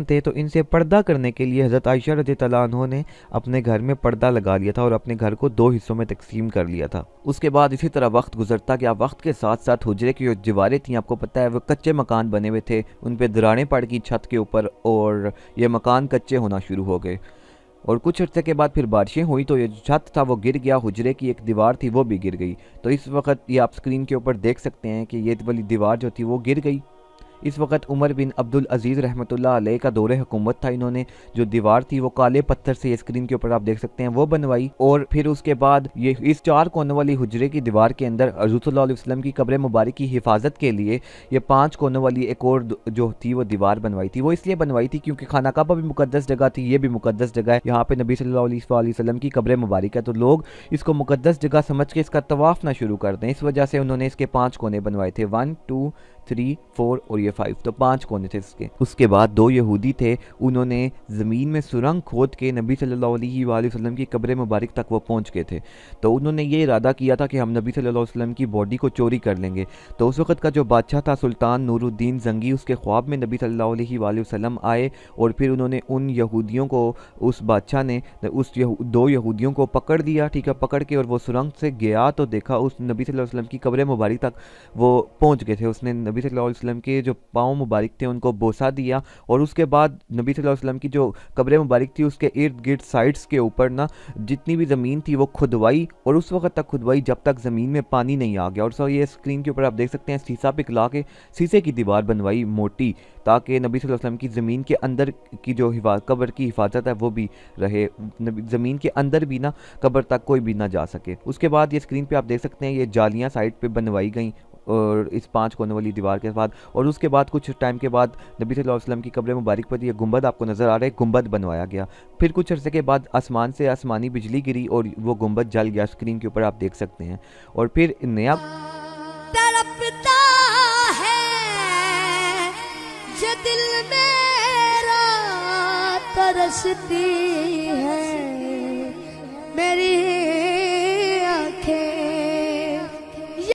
थे तो इनसे पर्दा करने के लिए हज़रत आयशा रज़ियल्लाहु अन्हा ने अपने घर में पर्दा लगा लिया था और अपने घर को दो हिस्सों में तकसीम कर लिया था। उसके बाद इसी तरह वक्त गुजरता गया। वक्त के साथ साथ हुजरे की जो दीवारें थी, आपको पता है, वो कच्चे मकान बने हुए थे, उन पे दरारें पड़ गई छत के ऊपर और ये मकान कच्चे होना शुरू हो गए। और कुछ अर्से के बाद फिर बारिशें हुई तो ये जो छत था वो गिर गया, हुजरे की एक दीवार थी वो भी गिर गई। तो इस वक्त ये आप स्क्रीन के ऊपर देख सकते हैं कि ये वाली दीवार जो थी वो गिर गई। इस वक्त उमर बिन अब्दुल अजीज़ रहमतुल्लाह अलैह का दौरे हुकूमत था। इन्होंने जो दीवार थी वो काले पत्थर से, ये स्क्रीन के ऊपर आप देख सकते हैं, वो बनवाई। और फिर उसके बाद ये इस चार कोनों वाली हुजरे की दीवार के अंदर हज़रत सल्लल्लाहु अलैहि वसल्लम की कब्र मुबारक की हिफाजत के लिए ये पाँच कोनों वाली एक और जो थी वो दीवार बनवाई थी। वो इसलिए बनवाई थी क्योंकि खाना काबा भी मुकद्दस जगह थी, ये भी मुकद्दस जगह है, यहाँ पे नबी सल्लल्लाहु अलैहि वसल्लम की कब्र मुबारक है, तो लोग इसको मुकद्दस जगह समझ के इसका तवाफ़ ना शुरू कर दें। इस वजह से उन्होंने इसके पाँच कोने बनवाए थे, 1 2 3 4 और ये 5, तो 5 कोने थे इसके। उसके बाद दो यहूदी थे, उन्होंने ज़मीन में सुरंग खोद के नबी सल्लल्लाहु अलैहि वसल्लम की कब्र मुबारक तक वो पहुंच गए थे। तो उन्होंने ये इरादा किया था कि हम नबी सल्लल्लाहु अलैहि वसल्लम की बॉडी को चोरी कर लेंगे। तो उस वक्त का जो बादशाह था सुल्तान नूरुद्दीन जंगी, उसके ख्वाब में नबी सल्लल्लाहु अलैहि वसल्लम आए और फिर उन्होंने उन यहूदियों को, उस बादशाह ने दो यहूदियों को पकड़ दिया, ठीक है, पकड़ के, और वो सुरंग से गया तो देखा उस नबी सल्लल्लाहु अलैहि वसल्लम की कब्र मुबारक तक वो पहुंच गए थे। उसने नबी सल्लल्लाहु अलैहि वसल्लम के जो पाँव मुबारक थे उनको बोसा दिया और उसके बाद नबी सल्लल्लाहु अलैहि वसल्लम की जो कब्र मुबारक थी उसके इर्द गिर्द साइड्स के ऊपर ना जितनी भी ज़मीन थी वो खुदवाई और उस वक्त तक खुदवाई जब तक ज़मीन में पानी नहीं आ गया। और सो ये स्क्रीन के ऊपर आप देख सकते हैं, शीशा पिघला के शीशे की दीवार बनवाई मोटी, ताकि नबी सल्लल्लाहु अलैहि वसल्लम की ज़मीन के अंदर की जो कब्र की हिफाजत है वो भी रहे, ज़मीन के अंदर भी ना कब्र तक कोई भी ना जा सके। उसके बाद ये स्क्रीन पे आप देख सकते हैं ये जालियाँ साइड पे बनवाई गई और इस पांच कोने वाली दीवार के बाद, और उसके बाद कुछ टाइम के बाद नबी सल्लल्लाहु अलैहि वसल्लम की कब्र मुबारक पर ये गुंबद आपको नज़र आ रहा है, गुंबद बनवाया गया। फिर कुछ अरसे के बाद आसमान से आसमानी बिजली गिरी और वो गुंबद जल गया, स्क्रीन के ऊपर आप देख सकते हैं। और फिर नया तड़पता है ये दिल मेरा, तरसती है मेरी